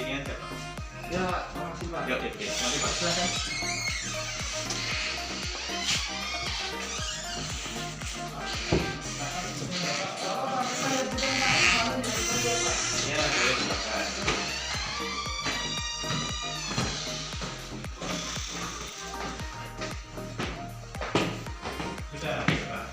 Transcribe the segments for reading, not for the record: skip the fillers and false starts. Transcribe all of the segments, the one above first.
sini aja Pak. Ya, makasih Pak. Yuk, yuk, yuk. Mari Pak. Silakan. Ya, boleh silakan. Sudah, Pak.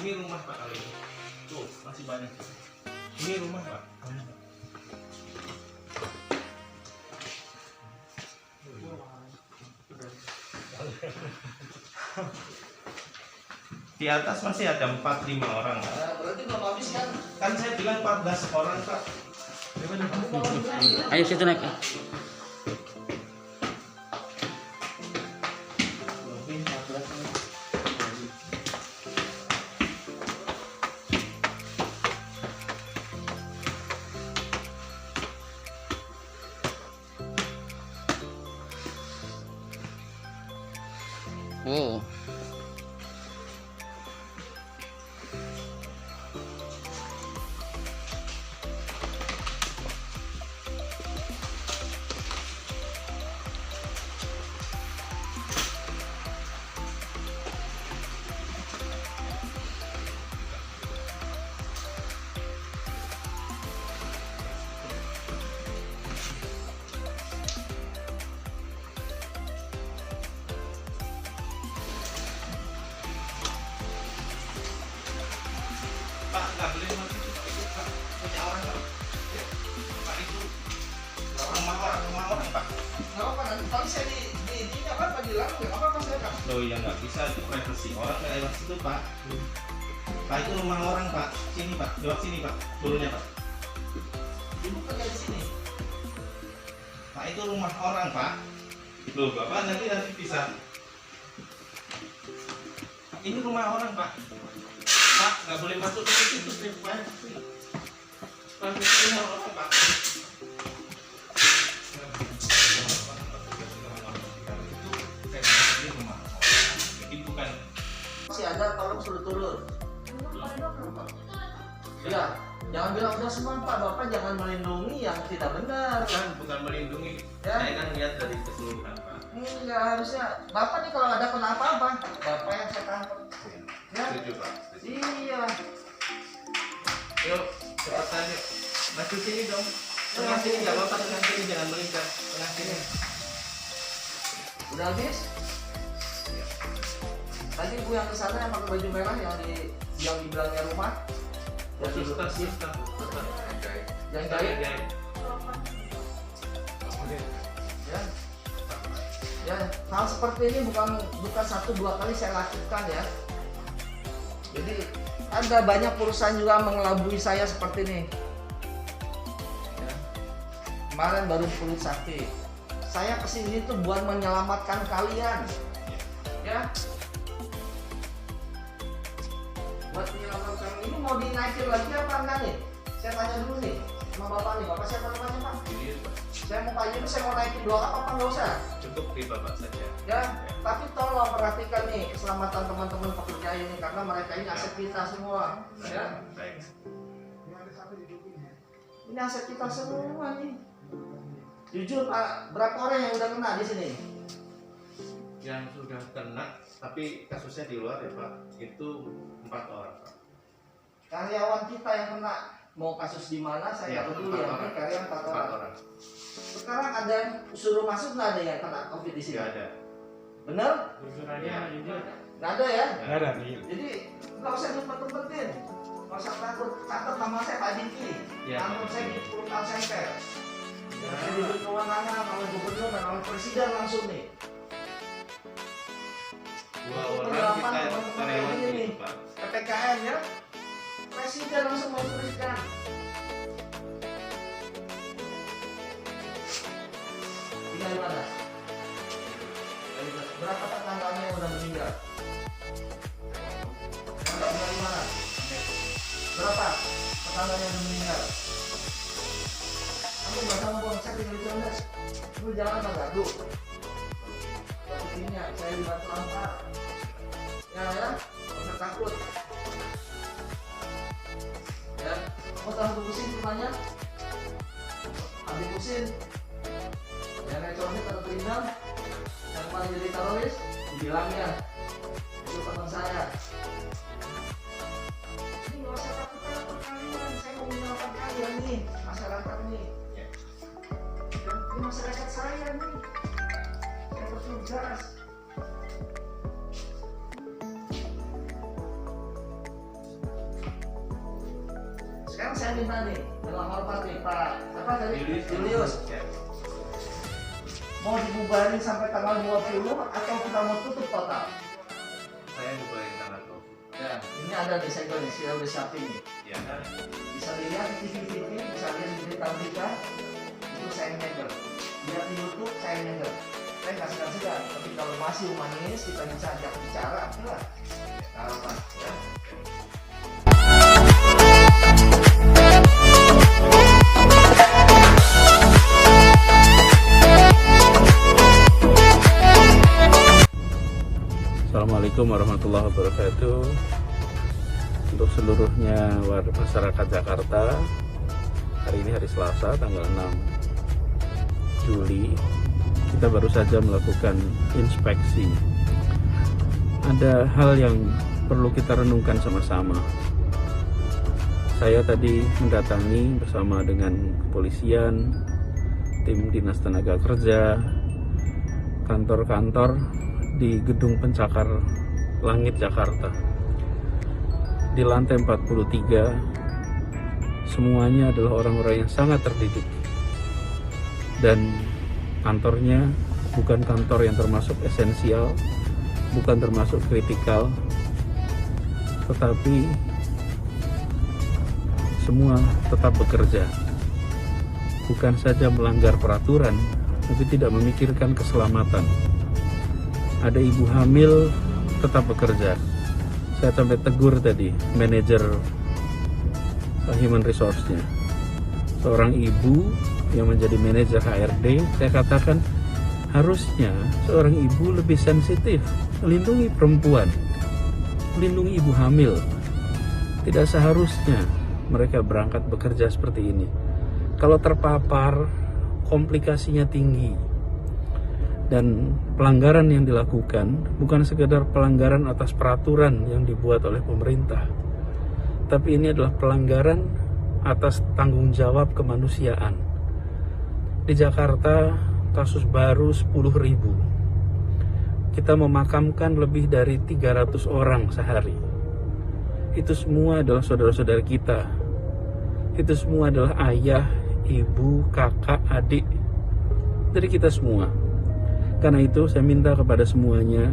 Ini rumah Pak kali ini. Tuh, masih banyak. Ini rumah Pak. Di atas masih ada 4-5 orang. Berarti belum habis kan? Kan saya bilang 14 orang Pak. Ayo situ naik. Oh. Pak, nggak boleh masuk itu Pak. Punya orang Pak. Pak itu rumah orang Pak. Nggak apa-apa, nanti kalau saya di apa dilarang nggak apa-apa saya Pak. Loh ya nggak bisa, itu privasi orang nggak lewat situ Pak. Pak itu rumah orang Pak. Sini Pak, lewat sini Pak. Turunnya Pak. Ibu kerja di sini. Pak itu rumah orang Pak. Loh Bapak nanti bisa. Ini rumah orang Pak. Pak nggak boleh masuk ke situ, itu privasi. Privasi rumah orang Pak. Itu rumah orang. Jadi bukan. Masih ada, tolong suruh turun. Iya, jangan bilang udah semua Pak. Bapak jangan melindungi yang tidak benar. Kan bukan melindungi. Ya. Saya kan lihat dari keseluruhan Pak. Enggak harusnya. Bapak nih kalau ada kenapa-apa, Bapak yang saya tangkap. Ya. Setuju Pak. Iya. Yuk, cepetan yuk. Maju sini dong. Tengah sini nggak apa-apa, tengah sini jangan melingkar. Tengah sini. Udah habis? Iya. Tadi ibu yang kesana yang pakai baju merah yang dibilangnya rumah. Ya, Yang suster. Yang jahit. Ya. Ya, hal seperti ini bukan 1-2 kali saya lakukan ya. Jadi ada banyak perusahaan juga mengelabui saya seperti ini. Ya. Kemarin baru kulit sakti. Saya kesini tuh buat menyelamatkan kalian. Ya. Buat menyelamatkan ini mau dinaikin lagi apa enggak nih? Saya tanya dulu nih sama bapak nih. Bapak siapa namanya Pak? Ini Saya mau tanya saya mau naikin 2 apa nggak usah? cukup di Bapak saja. Ya, tapi tolong perhatikan nih keselamatan teman-teman pekerja ini karena mereka ini aset kita semua. Ya, Baik. ini aset kita semua nih. Jujur Pak, berapa orang yang udah kena di sini? Yang sudah kena, tapi kasusnya di luar ya Pak, itu 4 orang Pak. Karyawan kita yang kena, mau kasus di mana saya nggak peduli ya, ini karyawan 4 4 orang. orang. Sekarang ada yang suruh masuk nggak ada yang kena COVID di sini? Nggak ada. Bener? Ya. Nggak ada ya? Nggak ada. Jadi nggak usah diumpet-umpetin, nggak usah takut. Catat nama saya Pak Diki, Iya, kantor Pak. saya di Perumahan Semper. Saya diberi kewenangan oleh gubernur dan oleh presiden langsung nih. 2 orang kita karyawan ini nih, itu Pak. PPKM ya, presiden langsung menginstruksikan. Tinggal di mana? Berapa tetangganya yang udah meninggal? Tinggal di mana? Berapa tetangganya yang udah meninggal? Kamu nggak tahu bang, saya tinggal di Condet. Lu jangan apa gaduh. Sepertinya saya dibantu antar. Ya, nggak usah takut. Ya, mau tahu pusing rumahnya? Ambil pusing. Yang naik Condet atau Pindang, yang kemarin jadi teroris, dibilangnya itu teman saya. Ini nggak usah takut kalian, saya mau menyelamatkan kalian nih, masyarakat nih. Ini masyarakat saya nih, saya bertugas. Sekarang saya minta nih, dalam hormat nih Pak, apa tadi? Julius. Mau dibubarin sampai tanggal 20 atau kita mau tutup total? Saya bubarin tanggal 20. Ya, ini ada di segel nih, saya udah siapin nih. Ya, Bisa dilihat di TV, bisa lihat di berita-berita, itu saya nyegel. Lihat di YouTube, saya nyegel. Saya nggak segan-segan, tapi kalau masih humanis, kita bisa ajak bicara, enggak? Kalau Pak, ya. Assalamualaikum warahmatullahi wabarakatuh. Untuk seluruhnya warga masyarakat Jakarta, hari ini hari Selasa tanggal 6 Juli, kita baru saja melakukan inspeksi. Ada hal yang perlu kita renungkan sama-sama. Saya tadi mendatangi bersama dengan kepolisian, tim Dinas Tenaga Kerja, kantor-kantor di Gedung Pencakar Langit Jakarta. Di lantai 43, semuanya adalah orang-orang yang sangat terdidik. Dan kantornya bukan kantor yang termasuk esensial, bukan termasuk kritikal, tetapi semua tetap bekerja. Bukan saja melanggar peraturan, tapi tidak memikirkan keselamatan. Ada ibu hamil tetap bekerja. Saya sampai tegur tadi manajer human resource-nya. Seorang ibu yang menjadi manajer HRD, saya katakan harusnya seorang ibu lebih sensitif, melindungi perempuan, melindungi ibu hamil. Tidak seharusnya mereka berangkat bekerja seperti ini. Kalau terpapar, komplikasinya tinggi. Dan pelanggaran yang dilakukan bukan sekedar pelanggaran atas peraturan yang dibuat oleh pemerintah, tapi ini adalah pelanggaran atas tanggung jawab kemanusiaan. Di Jakarta kasus baru 10.000. Kita memakamkan lebih dari 300 orang sehari. Itu semua adalah saudara-saudara kita. Itu semua adalah ayah, ibu, kakak, adik dari kita semua. Karena itu saya minta kepada semuanya,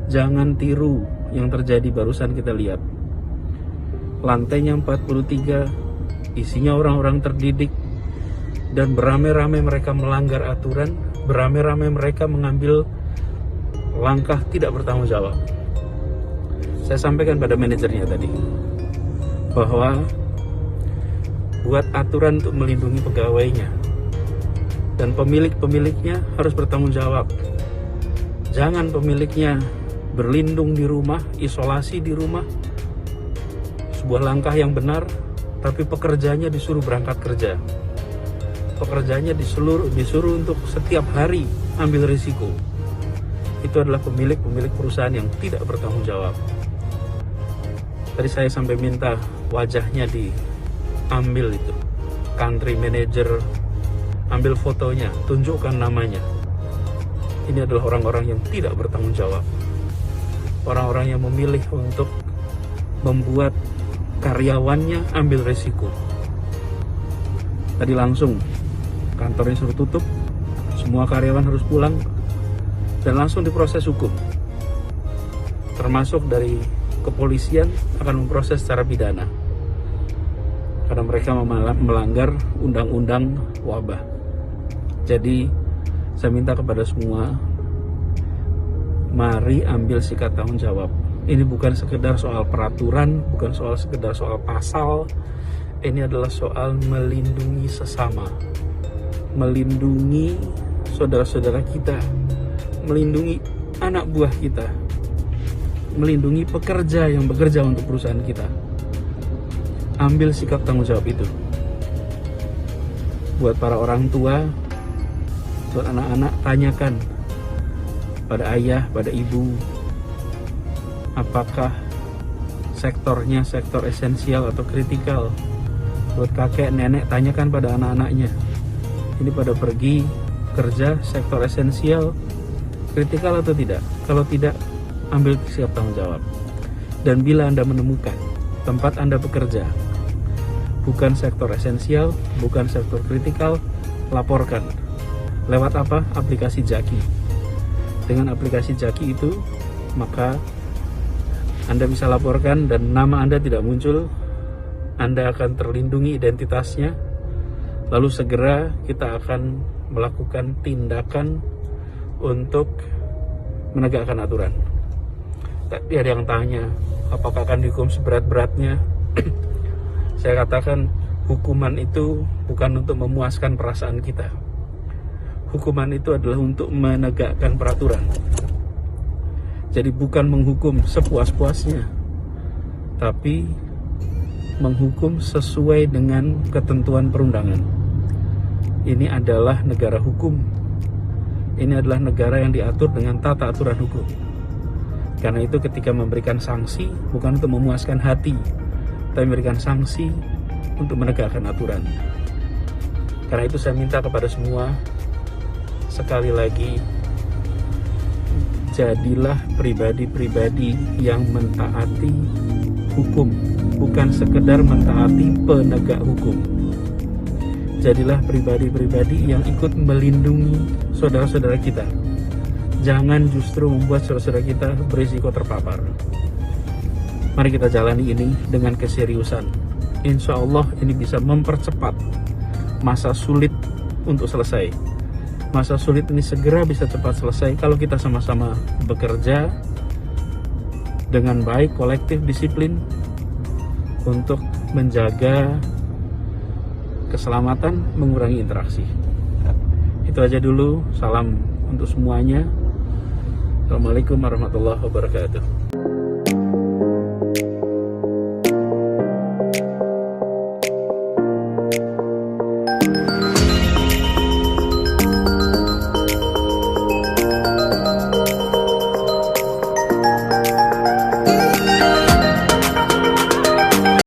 jangan tiru yang terjadi barusan kita lihat. Lantainya 43, isinya orang-orang terdidik, dan beramai-ramai mereka melanggar aturan, beramai-ramai mereka mengambil langkah tidak bertanggung jawab. Saya sampaikan pada manajernya tadi, bahwa buat aturan untuk melindungi pegawainya, dan pemilik-pemiliknya harus bertanggung jawab. Jangan pemiliknya berlindung di rumah, isolasi di rumah, sebuah langkah yang benar, tapi pekerjanya disuruh berangkat kerja. Pekerjanya disuruh untuk setiap hari ambil risiko. Itu adalah pemilik-pemilik perusahaan yang tidak bertanggung jawab. Tadi saya sampai minta wajahnya diambil itu, country manager, ambil fotonya, tunjukkan namanya. Ini adalah orang-orang yang tidak bertanggung jawab. Orang-orang yang memilih untuk membuat karyawannya ambil resiko. Tadi langsung kantornya suruh tutup, semua karyawan harus pulang, dan langsung diproses hukum. Termasuk dari kepolisian akan memproses secara pidana. Karena mereka melanggar undang-undang wabah. Jadi saya minta kepada semua, mari ambil sikap tanggung jawab. Ini bukan sekedar soal peraturan, bukan sekedar soal pasal. Ini adalah soal melindungi sesama, melindungi saudara-saudara kita, melindungi anak buah kita, melindungi pekerja yang bekerja untuk perusahaan kita. Ambil sikap tanggung jawab itu. Buat para orang tua, buat anak-anak, tanyakan pada ayah, pada ibu, apakah sektornya sektor esensial atau kritikal. Buat kakek, nenek, tanyakan pada anak-anaknya, ini pada pergi kerja sektor esensial, kritikal atau tidak. Kalau tidak, ambil sikap tanggung jawab. Dan bila Anda menemukan tempat Anda bekerja bukan sektor esensial, bukan sektor kritikal, laporkan. Lewat apa? Aplikasi Jaki. Dengan aplikasi Jaki itu, maka Anda bisa laporkan dan nama Anda tidak muncul. Anda akan terlindungi identitasnya. Lalu segera kita akan melakukan tindakan untuk menegakkan aturan. Tapi ada yang tanya, apakah akan dihukum seberat-beratnya? Saya katakan, hukuman itu bukan untuk memuaskan perasaan kita. Hukuman itu adalah untuk menegakkan peraturan. Jadi bukan menghukum sepuas-puasnya, tapi menghukum sesuai dengan ketentuan perundangan. Ini adalah negara hukum. Ini adalah negara yang diatur dengan tata aturan hukum. Karena itu ketika memberikan sanksi bukan untuk memuaskan hati, tapi memberikan sanksi untuk menegakkan aturan. Karena itu saya minta kepada semua, sekali lagi, jadilah pribadi-pribadi yang mentaati hukum, bukan sekedar mentaati penegak hukum. Jadilah pribadi-pribadi yang ikut melindungi saudara-saudara kita. Jangan justru membuat saudara-saudara kita berisiko terpapar. Mari kita jalani ini dengan keseriusan. Insya Allah ini bisa mempercepat masa sulit untuk selesai. Masa sulit ini segera bisa cepat selesai kalau kita sama-sama bekerja dengan baik, kolektif, disiplin untuk menjaga keselamatan, mengurangi interaksi. Itu aja dulu. Salam untuk semuanya. Assalamualaikum warahmatullahi wabarakatuh.